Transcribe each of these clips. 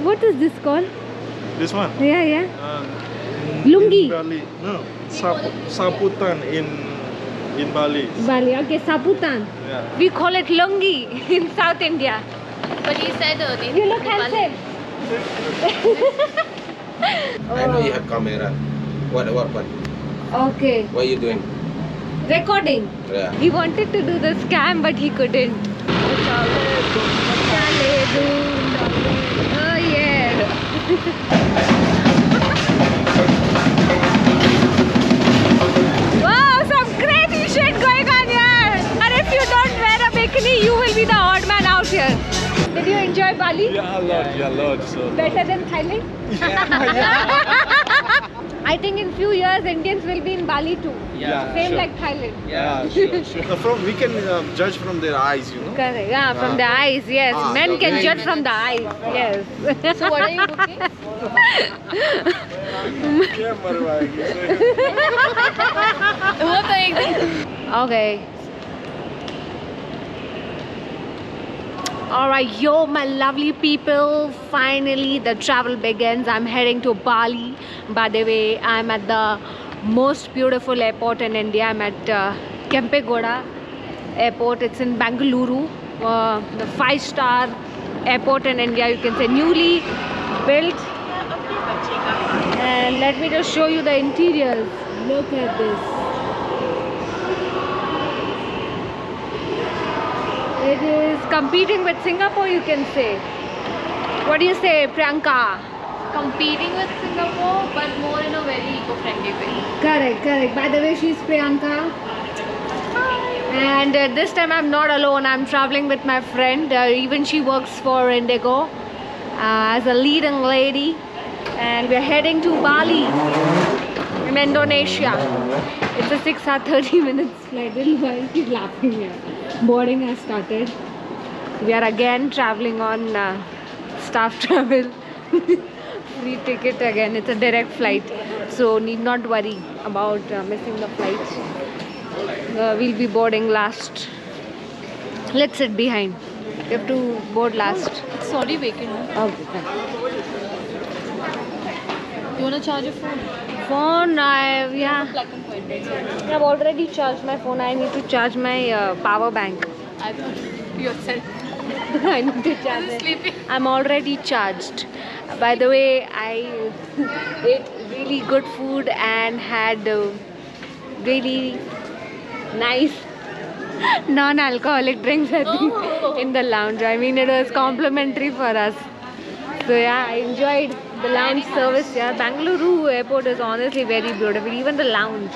what is this called? This one? Yeah, yeah. Lungi. Lungi. In Bali. No, saputan in Bali. Bali, okay, saputan. Yeah. We call it lungi in South India. But he said You look handsome. I know you have camera. What? Okay. What are you doing? Recording. Yeah. He wanted to do the scam, but he couldn't. Oh yeah. Wow, some crazy shit going on here. And if you don't wear a bikini, you will be the odd man out here. Did you enjoy Bali? Yeah, a lot. So Better than Thailand? I think in few years Indians will be in Bali too. Yeah, Same sure. like Thailand. Yeah, sure. We can judge from their eyes, you know. Correct. Yeah, from the eyes, yes. Men the can way- judge from the eyes, yes. So what are you booking? क्या मरवाएगी? वो तो एकदम Okay. Alright, yo, my lovely people. Finally, the travel begins. I'm heading to Bali. By the way, I'm at the most beautiful airport in India. I'm at Kempegoda Airport. It's in Bangalore. The 5-star airport in India. You can say newly built. And let me just show you the interiors. Look at this. It is competing with Singapore, you can say. What do you say, Priyanka? competing with Singapore, but more in a very eco-friendly way. Correct. By the way, she's Priyanka. And this time I'm not alone. I'm traveling with my friend. Even she works for Indigo as a leading lady. And we're heading to Bali in Indonesia. It's a 6 hour 30 minutes flight. Why she's laughing here? Boarding has started. We are again traveling on staff travel. Free ticket again. It's a direct flight. So need not worry about missing the flight. We'll be boarding last. Let's sit behind. You have to board last. It's already vacant. Okay. You wanna charge your phone? Phone, yeah. Plug and point. I've already charged my phone. I need to charge my power bank. I thought yourself. I need to charge it. Sleeping. I'm already charged. By the way, I ate really good food and had really nice non-alcoholic drinks I think, in the lounge. I mean, it was complimentary for us. So yeah, I enjoyed the lounge service. Yeah, Bangalore airport is honestly very beautiful. Even the lounge,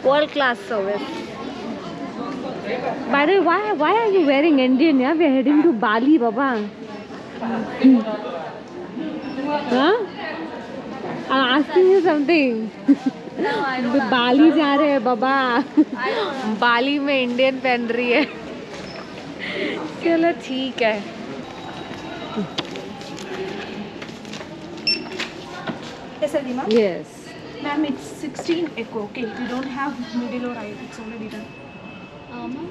world-class service. By the way, why are you wearing Indian? Yeah, we're heading to Bali, Baba. Huh? I'm asking you something. No, I don't. बाली जा रहे हैं बाबा. बाली में Indian पहन रही है. चलो ठीक है. Yes, Alima. Yes. Ma'am, it's 16 echo. Okay, we don't have middle or right. It's already done. Ma'am,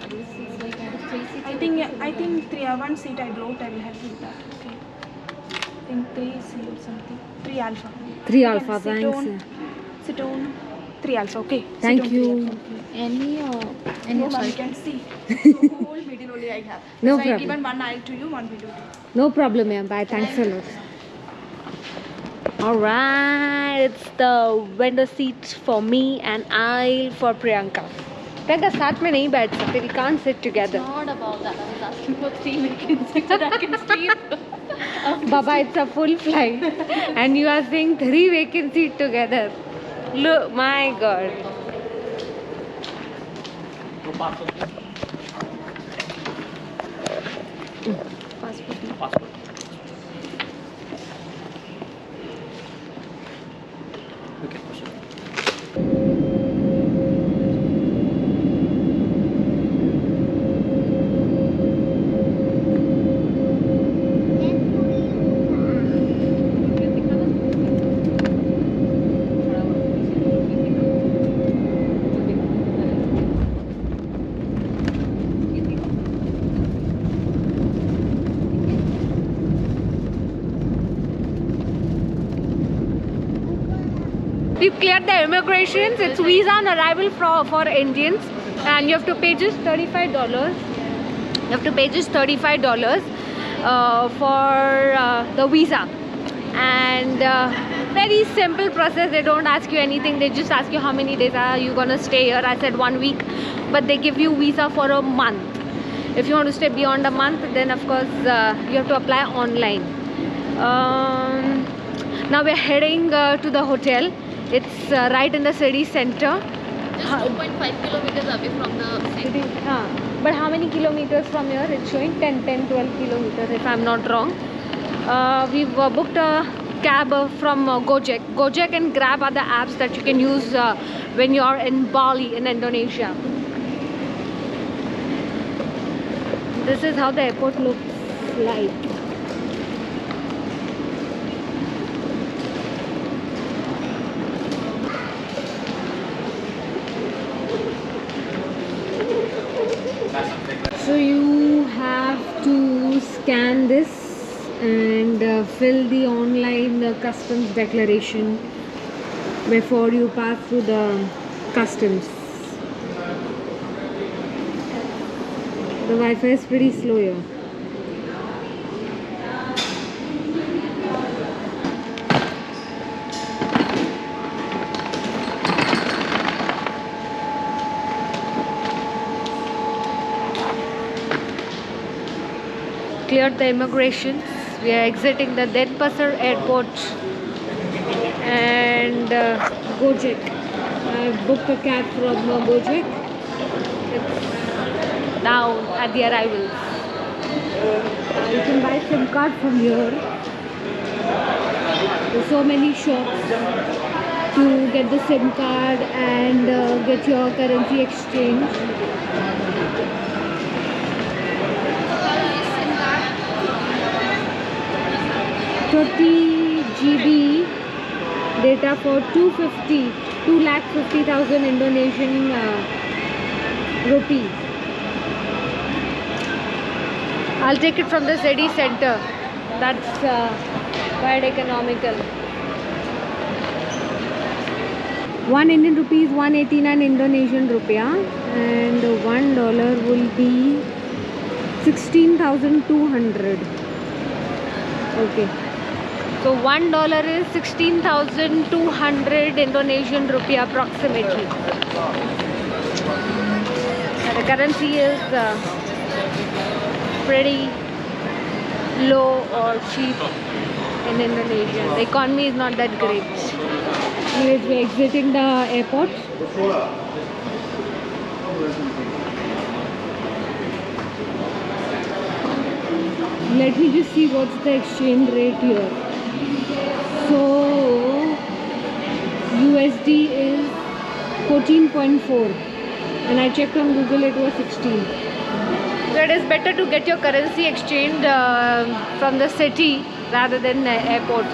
this is like kind of 360. I think 1 seat I blocked. I will help you with that. Okay. I think 3C or something. 3 alpha. 3 alpha, Sit thanks. on. Sit on. 3 alpha. Okay. Thank Sit on you. 3 alpha. Any No, ma'am, sorry. you can see. So whole middle only I have. No so I problem. given 1 aisle to you, 1 middle to you. No problem, ma'am. Bye. Thanks a lot. Alright, it's the window seat for me and aisle for Priyanka. Priyanka, साथ में नहीं बैठ सकते. We can't sit together. Not about that. I was asking for 3 vacancies so that I can sleep. Baba, it's a full flight and you are saying 3 vacant seats together. Look, my God. Passport. we've cleared the immigrations. It's visa on arrival for Indians, and you have to pay just $35. You have to pay just $35 for the visa, and very simple process. They don't ask you anything. They just ask you how many days are you gonna stay here. I said 1 week, but they give you visa for a month. If you want to stay beyond a month, then of course you have to apply online. Now we're heading to the hotel. It's right in the city center. Just 2.5 kilometers away from the city. But how many kilometers from here? It's showing 10, 12 kilometers if I'm not wrong. We've booked a cab from Gojek. Gojek and Grab are the apps that you can use when you're in Bali in Indonesia. This is how the airport looks like. So you have to scan this and fill the online customs declaration before you pass through the customs. The Wi-Fi is pretty slow here. Cleared the immigration. We are exiting the Denpasar airport and Gojek. I booked a cab from Gojek. It's now at the arrival. You can buy SIM card from here. There's so many shops to get the SIM card and get your currency exchange. 30 GB data for 2,50,000 Indonesian rupees. I'll take it from the city center. That's quite economical. 1 Indian rupees, 189 Indonesian rupiah, and $1 will be 16,200. Okay. So $1 is 16,200 Indonesian rupiah approximately. And the currency is pretty low or cheap in Indonesia. The economy is not that great. Anyways, we're exiting the airport. Let me just see what's the exchange rate here. So USD is 14.4 and I checked on Google, it was 16. So it is better to get your currency exchanged from the city rather than the airport.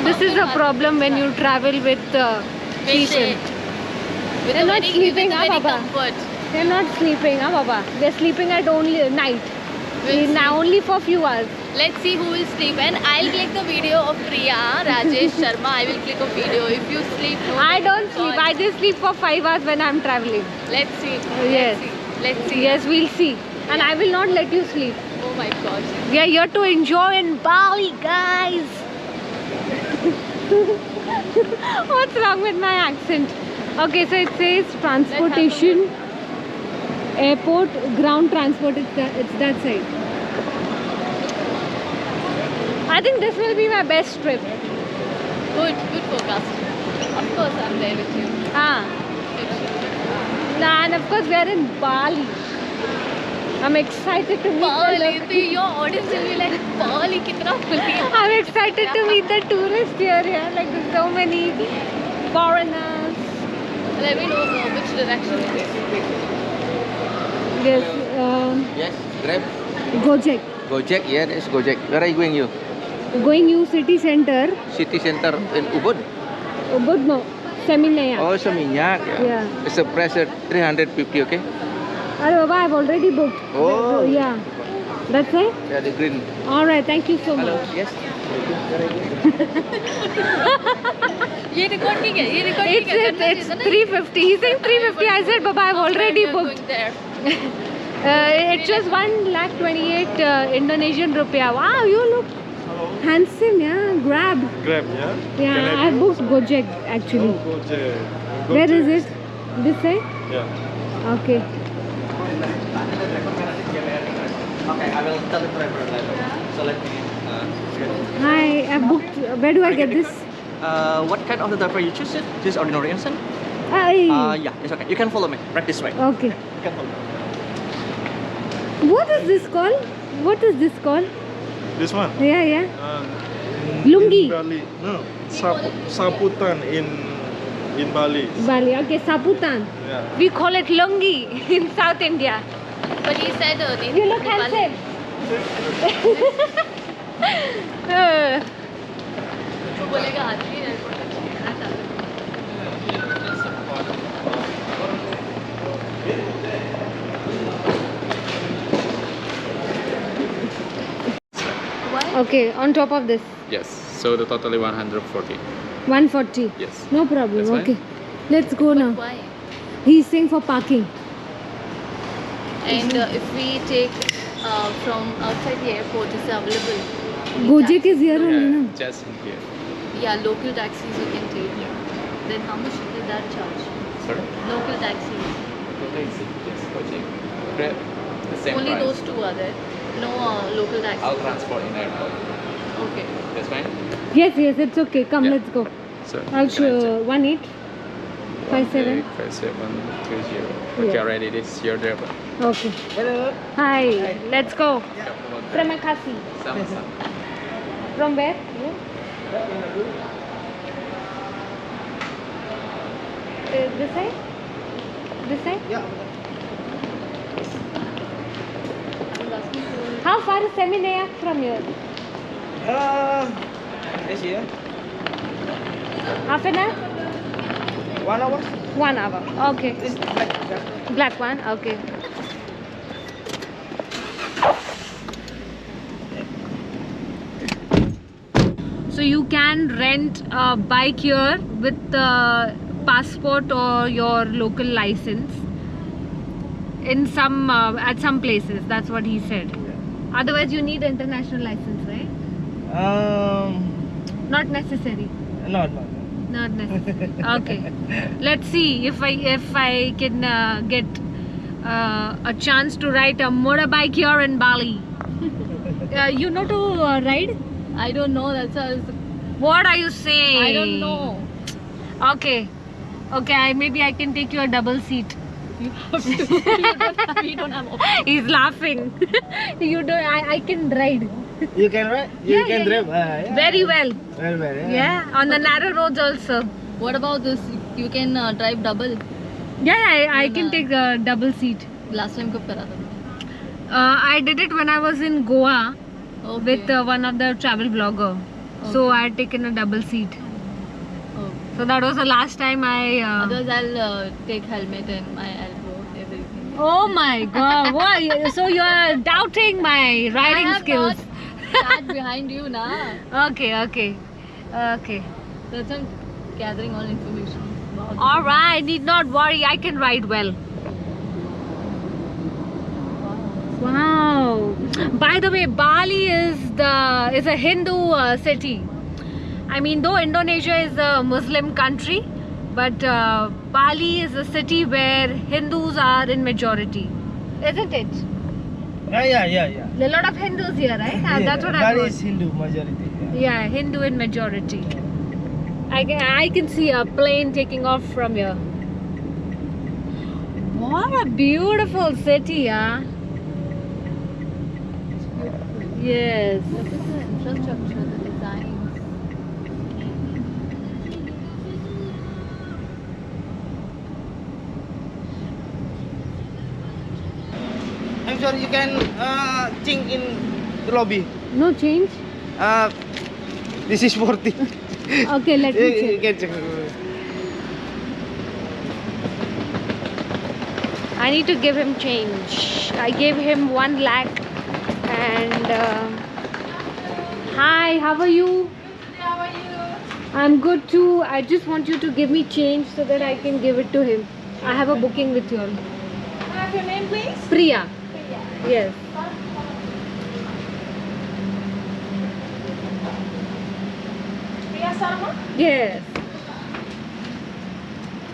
This is a problem when you travel with people. They're not sleeping, Baba. They're not sleeping, Baba. They're sleeping at only night. Now only for few hours. Let's see who will sleep, and I'll click the video of Priya, Rajesh Sharma. I will click a video. If you sleep, no, I don't sleep. I just sleep for 5 hours when I'm traveling. Let's see. Yes. Let's see. Yes, we'll see. And I will not let you sleep. Oh my gosh. We are here to enjoy in Bali, guys. What's wrong with my accent? Okay, so it says transportation, airport, ground transport. It's that side. I think this will be my best trip. Good forecast. Of course, I'm there with you. And of course, we're in Bali. I'm excited to meet Bali. Your audience will be like, Bali, kitna fully. I'm excited to meet the tourists here. Like there's so many foreigners. Let me know which direction it is. Yes. Yes, Grab. Gojek. Gojek, yeah, that's Gojek. Where are you going, you? Going you city center. City center in Ubud? Ubud no. Seminyak. Oh, Seminyak. Yeah. It's a price at 350, okay? Baba, I've already booked. Oh. Yeah. That's it? Yeah, the green. All right, thank you so Hello. much. Yes. ये record नहीं किया, ये record नहीं It's, किया, करना it's चाहिए था ना? 350. He's saying 350. I said, Baba, I've already We are booked. going there. It's just 1,28,000 Indonesian rupiah. Wow, you look Hello. handsome, yeah. Grab. Grab, yeah? Yeah, Can I booked Gojek actually. Oh, Gojek. Where is Gojek. it? This side? Yeah. Okay. Okay, I will tell the driver later. So let me. Hi, I booked. Where do I get this? What kind of the driver you choose it? This ordinary instant? Ay. Yeah, it's okay. You can follow me right this way. Okay. You can follow me. What is this called? What is this called? This one? Yeah, yeah. In Lungi. Bali. No. Saputan in Bali. Bali. Okay, Saputan. Yeah. We call it lungi in South India. But he said You look handsome. वो बोलेगा आदमी airport अच्छा Okay, on top of this. Yes, so the totally 140. 140. Yes. No problem. That's fine. Okay. Let's go now. Why? He's saying for parking. And if we take from outside the airport, is it available? Gojek is here only, Yeah, no? just in here. Yeah, local taxis you can take. Then how much will that charge? Sorry? Local taxis. Totally yes, Gojek. Grab, the same Only price. those two are there. No local taxis. I'll transport in airport. Okay. That's fine? Yes, yes, it's okay. Come, Yeah. let's go. So, I'll can I show 1857. check? 5730. Okay, Yeah. already this is your driver. Okay. Hi. Let's go. Terima kasih. Sama-sama. From where? You? This side? This side? How far is Seminayak from here? This here. Half an hour? 1 hour. 1 hour. Okay. This black. Black one? Okay. So you can rent a bike here with passport or your local license in some at some places. That's what he said. Otherwise, you need international license, right? Not necessary. No. Not necessary. Okay. Let's see if I can get a chance to ride a motorbike here in Bali. You know to ride? I don't know. That's how. What are you saying? I don't know. Okay. Okay. Maybe I can take you a double seat. You have to. We don't have option. He's laughing. You don't. I can ride. You can ride? Yeah, yeah, drive? Very well. Well, Yeah. On the narrow roads also. What about this? You can drive double. Yeah. I can take a double seat. Last time कब करा था? I did it when I was in Goa Okay. with one of the travel blogger. So I had taken a double seat. Oh. So that was the last time I. Otherwise, I'll take helmet and my elbow, everything. Oh my God! What? So you are doubting my riding I have skills? not sat behind you, na. Okay. That's why I'm gathering all information. about All you. right. Need not worry. I can ride well. Wow. By the way, Bali is a Hindu city. I mean, though Indonesia is a Muslim country, but Bali is a city where Hindus are in majority, isn't it? Yeah. A lot of Hindus here, right? That's what I Bali heard. is Hindu majority. Yeah, Hindu in majority. I can see a plane taking off from here. What a beautiful city, yeah. Yes. Look at the infrastructure, the designs. I'm sorry, you can think in the lobby. No change? This is 40. Okay, let me You check. can check. I need to give him change. I gave him 1 lakh And hi, how are you? How are you? I'm good too. I just want you to give me change so that I can give it to him. I have a booking with you all. Have your name, please? Priya. Yes. Priya Sharma? Yes.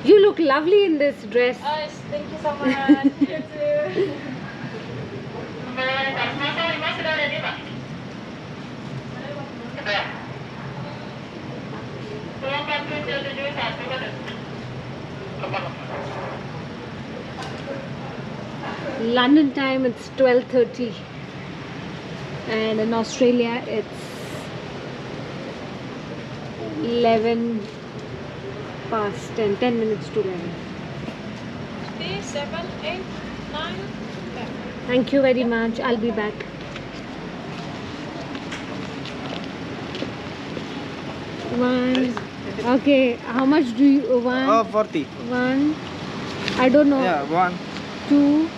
You look lovely in this dress. Yes, thank you so much. You too. London time it's 12:30 and in Australia it's 11 past 10 minutes to 11. 3, 7, 8, 9, 10. Thank you very much. I'll be back. One. Okay, how much do you want? Oh, 40. One. I don't know. Yeah, 1, 2,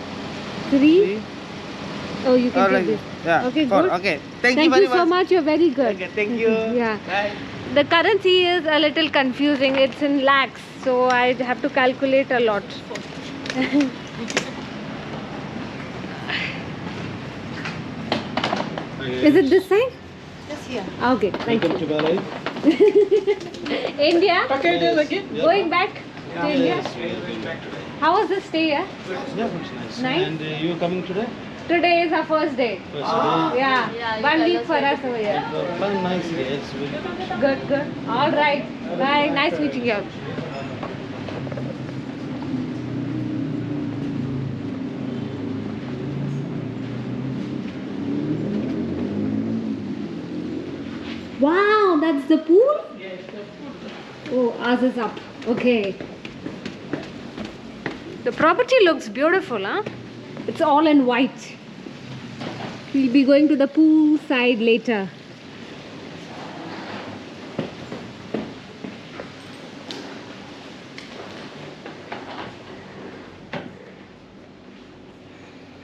3. 3. Oh, you can Oh, take like this. yeah. Okay, 4. good. Okay. Thank Thank you very you so much. You're very good. Okay, thank you. Yeah. Bye. The currency is a little confusing. It's in lakhs, so I have to calculate a lot. Is it this side? Just here. Okay, thank Welcome you. to Bali. India? Okay, then again. Going back to India? Yes, we are going back today. How was the stay here? Yeah, it's nice. Nice? And you coming today? Today is our first day. First day. Yeah, Yeah, you 1 tell week us for when us over here. Fun, nice day. It's very good. Good, good. All right. Bye. Nice meeting you. Wow, that's the pool? Oh, ours is up. Okay. The property looks beautiful, huh? It's all in white. We'll be going to the pool side later.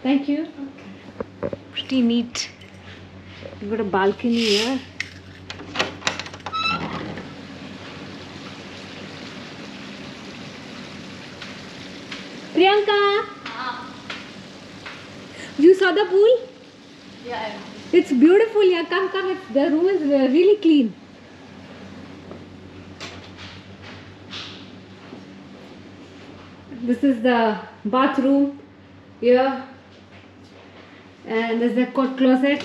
Thank you. Pretty neat. You've got a balcony here. Priyanka, you saw the pool? Yeah. It's beautiful. Yeah, come, come. The room is really clean. This is the bathroom here, and there's the coat closet.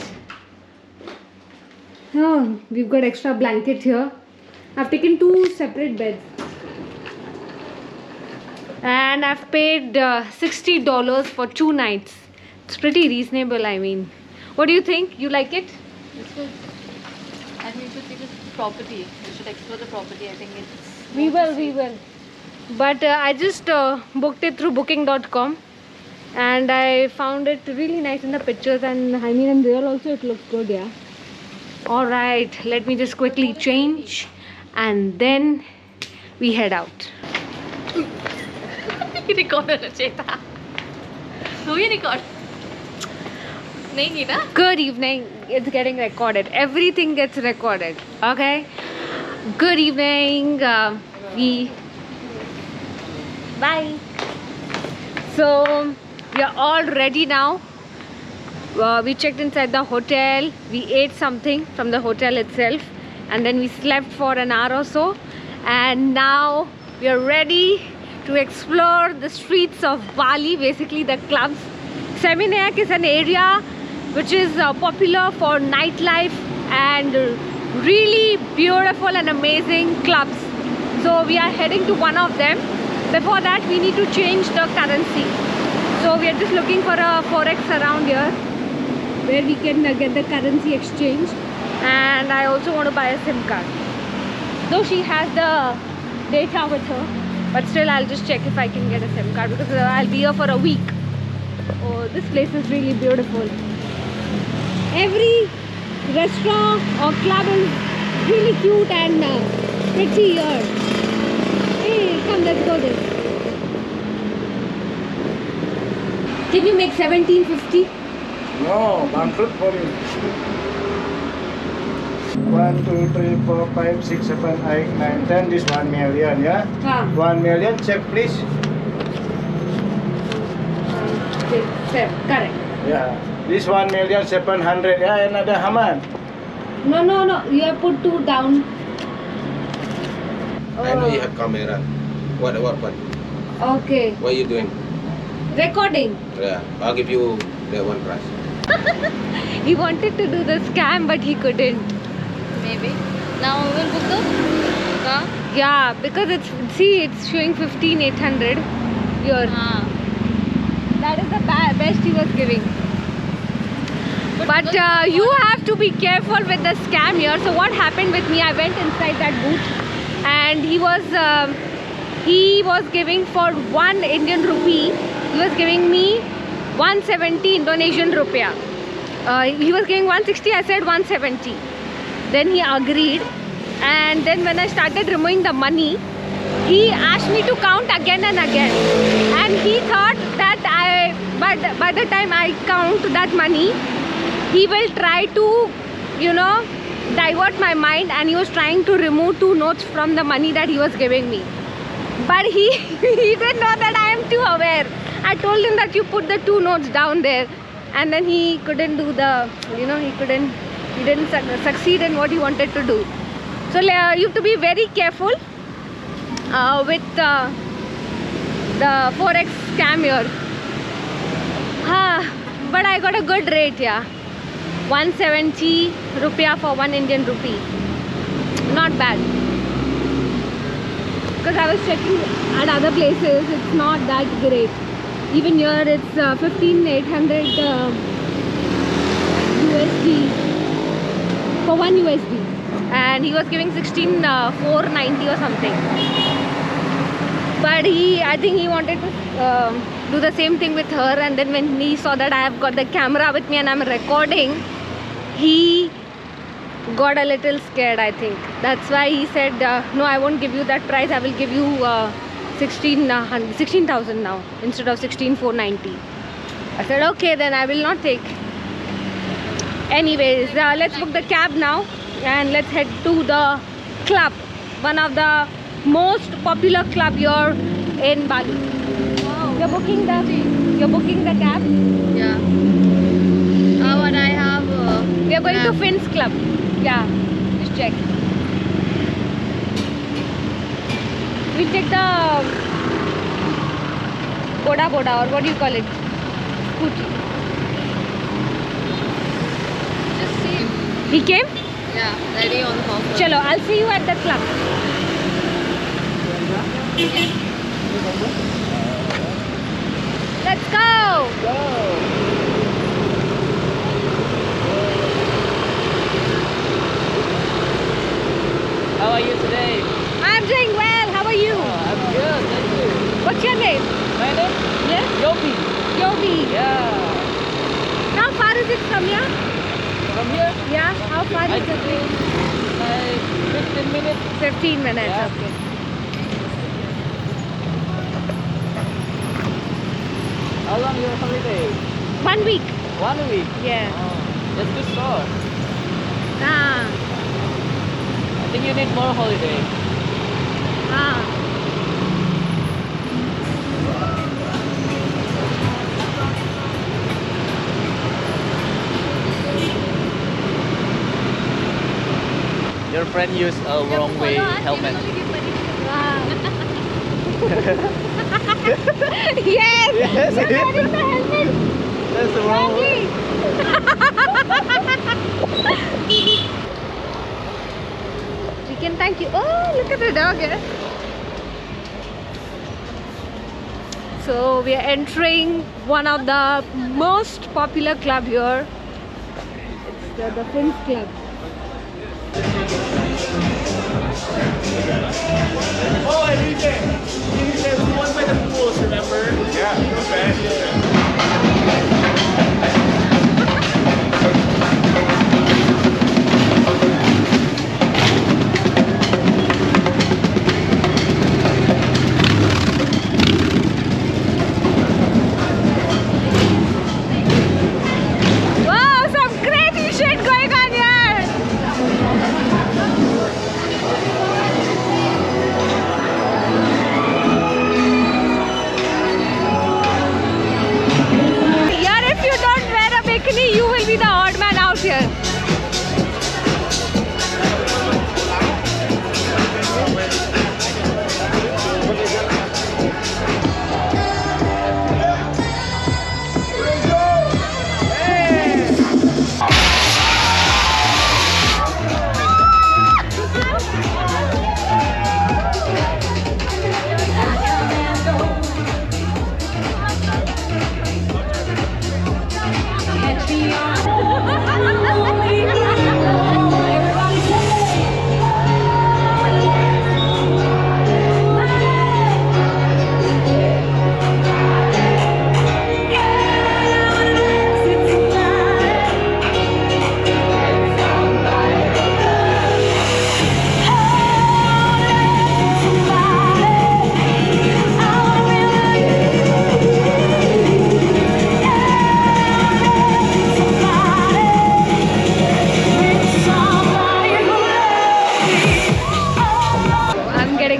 Oh, we've got extra blanket here. I've taken 2 separate beds, and I've paid $60 for 2 nights. It's pretty reasonable. I mean, what do you think? You like it? It's good. And we should see the property. We should explore the property. I think it's. We will. But I just booked it through booking.com, and I found it really nice in the pictures, and I mean in real also it looks good. Yeah. All right, let me just quickly change and then we head out. Recorder Racheta. Do you record? Nahi ki na? Good evening. It's getting recorded. Everything gets recorded. Okay. Good evening. Bye. So we are all ready now. We checked inside the hotel. We ate something from the hotel itself, and then we slept for an hour or so. And now we are ready to explore the streets of Bali, basically the clubs. Seminyak is an area which is popular for nightlife and really beautiful and amazing clubs. So we are heading to one of them. Before that, we need to change the currency. So we are just looking for a forex around here where we can get the currency exchange. And I also want to buy a SIM card. Though she has the data with her, but still I'll just check if I can get a SIM card because I'll be here for a week. Oh, this place is really beautiful. Every restaurant or club is really cute and pretty here. Hey, come, let's go there. Can you make 1750? No, bankrupt for you. 1, 2, 3, 4, 5, 6, 7, 8, 9, 10. This 1 million, yeah? 1 million, check please. Correct. Yeah. This 1,700,000, yeah, another how much? No. You have put 2 down. I know you have camera. What? Okay. What are you doing? Recording. Yeah, I'll give you the one price. He wanted to do the scam, but he couldn't. Maybe. Now we will book the car. Yeah, because it's showing 15,800 here. That is the best he was giving. But you have to be careful with the scam here. So what happened with me? I went inside that booth, and he was giving for 1 Indian rupee. He was giving me 170 Indonesian rupiah. He was giving 160. I said 170. Then he agreed, and then when I started removing the money, he asked me to count again and again, and he thought that by the time I count that money, he will try to, divert my mind, and he was trying to remove 2 notes from the money that he was giving me. But he didn't know that I am too aware. I told him that you put the 2 notes down there, and then he couldn't do the, he didn't succeed in what he wanted to do. So you have to be very careful with the forex scam here. But I got a good rate, yeah. 170 rupiah for 1 Indian rupee. Not bad. Because I was checking at other places, it's not that great. Even here it's 15,800 USD for 1 USD. And he was giving 16,490 or something. But I think he wanted to do the same thing with her, and then when he saw that I have got the camera with me and I'm recording, he got a little scared, I think. That's why he said, no, I won't give you that price. I will give you 16,000 now instead of 16,490. I said, okay, then I will not take. Anyways, let's book the cab now and let's head to the club, one of the most popular club here in Bali. Wow. You're booking the cab? Yeah. What I have. We are going to Finn's Club. Yeah, just check. We'll take the Boda or what do you call it? Scooty. Just see. He came? Yeah, ready on top. Chalo, I'll see you at the club. Let's go! How are you today? I'm doing well. How are you? I'm good, thank you. What's your name? My name? Yes? Yobi. Yogi. Yeah. How far is it from here? From here? Yeah. How far I is it? think like 15 minutes. 15 minutes. Yeah. Okay. How long your holiday? 1 week. 1 week. Yeah. Oh, that's too short. Ah. I think you need more holiday. Ah. Your friend used a wrong way helmet. Wow. Yes. Yes. You're wearing the helmet. That's the wrong way. We can thank you. Oh, look at the dog. Eh? So we are entering one of the most popular club here. It's the Finn's Club. Oh, Enrique! There's one by the pools, remember? Yeah, okay. be the odd man out here.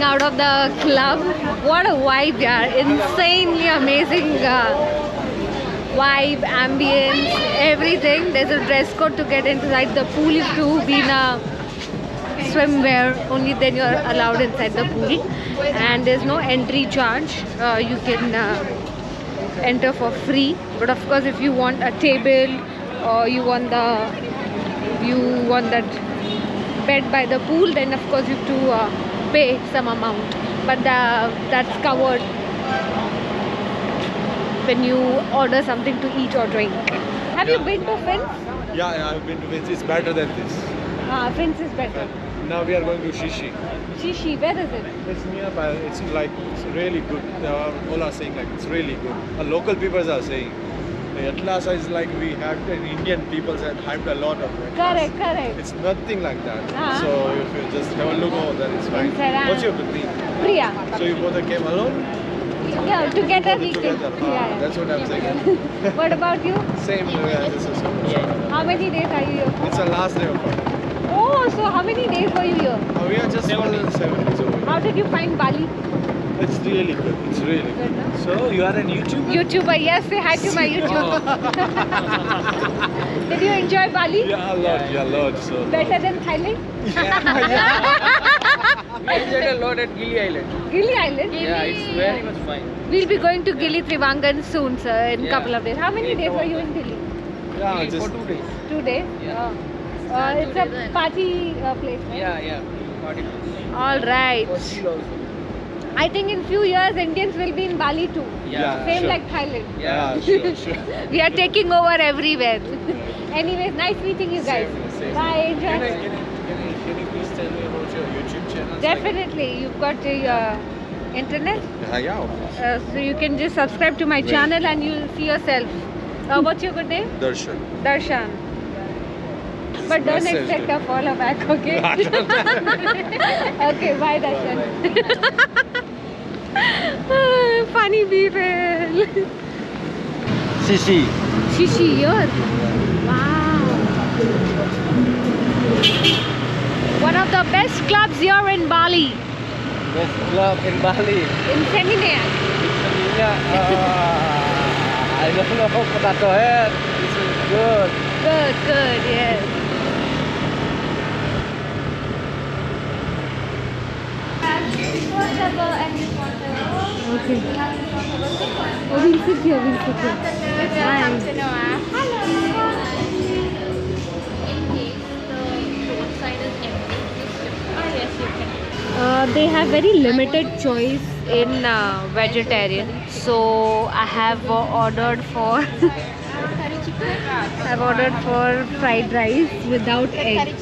Out of the club. What a vibe, yeah. Insanely amazing vibe, ambience, everything. There's a dress code to get inside the pool. If you be in a swimwear, only then you're allowed inside the pool. And there's no entry charge. You can enter for free. But of course, if you want a table or you want that bed by the pool, then of course you have to pay some amount, but that's covered when you order something to eat or drink. Have you been to Fins? Yeah, I've been to Fins. It's better than this. Fins is better. Now we are going to Shishi. Shishi, where is it? It's nearby. It's really good. All are saying like it's really good. Local people are saying. Atlasa is like we have Indian people that hyped a lot of it. Correct. It's nothing like that. So if you just have a look over there, it's fine. What's your name? Priya. So you both came alone? Yeah, together we came. Together. Yeah. That's what I'm saying. What about you? Same. This is How many days are you here for? It's the last day of it. Oh, so how many days were you here? We are just 7 days over here. How did you find Bali? It's really good. It's really good. So you are a YouTuber? YouTuber, yes. Say hi to my YouTube. Did you enjoy Bali? Yeah, a lot. So Better than Thailand? I enjoyed a lot at Gili Island. Gili Island? Yeah, it's very much fine. We'll be going to Gili Trivangan soon, sir, in a couple of days. How many days were you in Gili? yeah, For just 2 days. 2 days? Yeah. It's a party place, right? Yeah. Party place. All right. For seal also. I think in few years Indians will be in Bali too. Yeah, Same sure. like Thailand. Yeah. sure. We are taking over everywhere. Anyways, nice meeting you guys. Same. Bye, enjoy. Can you please tell me about your YouTube channel? Definitely, you've got your internet, Yeah. so you can just subscribe to my channel and you'll see yourself. What's your good name? Darshan. Darshan. But don't Message expect them. a follow back, okay? Okay, bye Darshan. Funny people. Shishi. Shishi here. Wow. One of the best clubs here in Bali. Best club in Bali. In Seminyak. I don't know, potato head. This is good. Good, yes. Okay. Oh, we'll sit here. Hi. They have very limited choice in vegetarian, so I have ordered for fried rice without egg.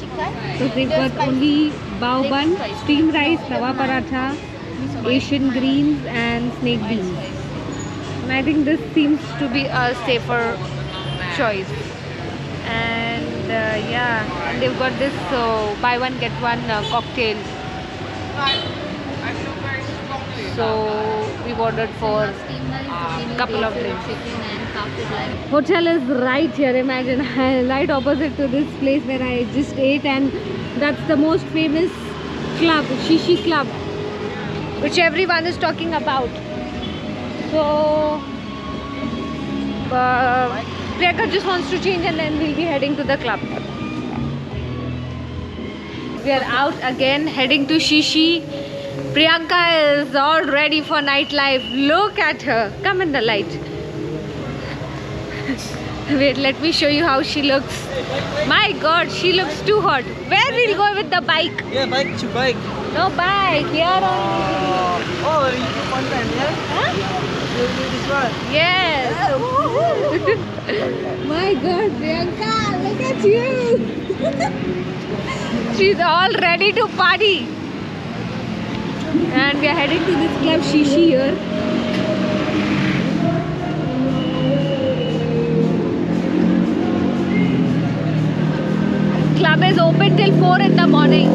So they've got only bao bun, steamed rice, tawa paratha, Asian greens and snake beans. And I think this seems to be a safer choice. And yeah, and they've got this buy one get one cocktail. So we've ordered for a couple of drinks. Hotel is right here, imagine, right opposite to this place where I just ate, and that's the most famous club, Shishi Club, which everyone is talking about. So Priyanka just wants to change and then we'll be heading to the club. We are out again, heading to Shishi. Priyanka is all ready for nightlife. Look at her. Come in the light. Wait, let me show you how she looks. My God, she looks too hot. Where we'll go with the bike? Yeah, bike to bike. No bike. Here only. Oh, you do one time, yeah? Huh? You do this one. Yes. My God, Priyanka, look at you. She's all ready to party. And we are heading to this club Shishi here. Club is open till 4 in the morning.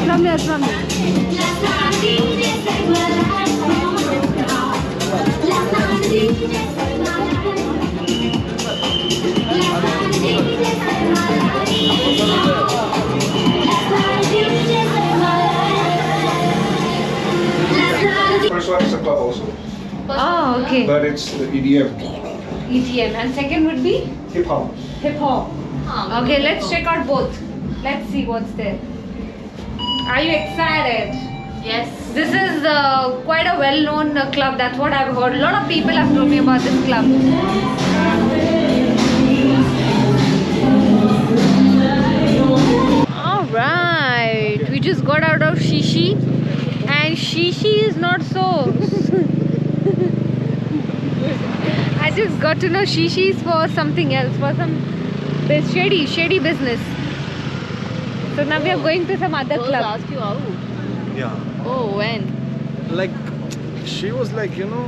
From there, from there. First one is a club also, Oh, okay. but it's EDM, EDM. And second would be hip hop. hip hop. Okay, let's check out both. Let's see what's there. Are you excited? Yes. This is quite a well-known club. That's what I've heard. A lot of people have told me about this club. All right, we just got out of Shishi, and Shishi is not so. I just got to know Shishi is for something else, for some shady business. So now we are going to some other Girls club. ask you out. Yeah. Oh, when? Like, she was like, you know,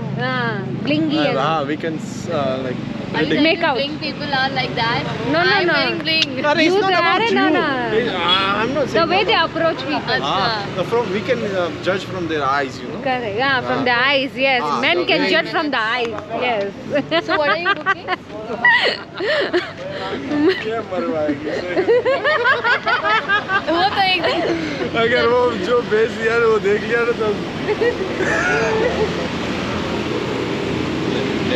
Blingy. we can like Are you predict. Make out. bling people are like that? No, no, I'm no. wearing bling. Arre, it's You not are, about you. no, no. I'm not The saying way they about- approach people. from we can judge from their eyes, you know. Correct. Yeah, from the eyes, yes. Men the can way- judge from the eyes, yes. So what are you booking? क्या मरवाएगी वो तो एक दिन अगर वो जो बेच दिया ना वो देख लिया ना तो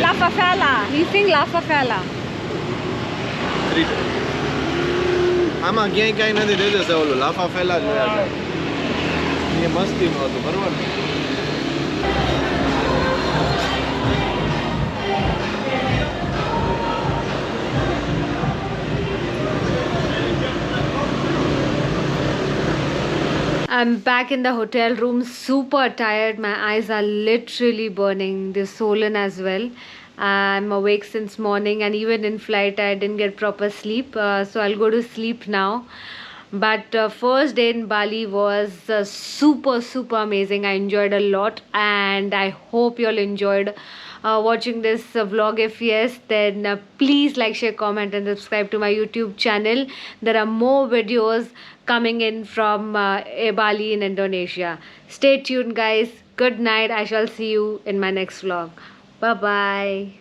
La Favela. He's saying La Favela. આમાં ક્યાંય કાંઈ નથી દે દેશે ઓલું લાફા ફેલા જોયા છે એ મસ્તીનું હતું બરોબર ને I'm back in the hotel room, super tired. My eyes are literally burning. They're swollen as well. I'm awake since morning, and even in flight, I didn't get proper sleep. So I'll go to sleep now. But first day in Bali was super amazing. I enjoyed a lot, and I hope you all enjoyed watching this vlog. If yes, then please like, share, comment and subscribe to my YouTube channel. There are more videos coming in from Bali in Indonesia. Stay tuned guys. Good night. I shall see you in my next vlog. Bye bye.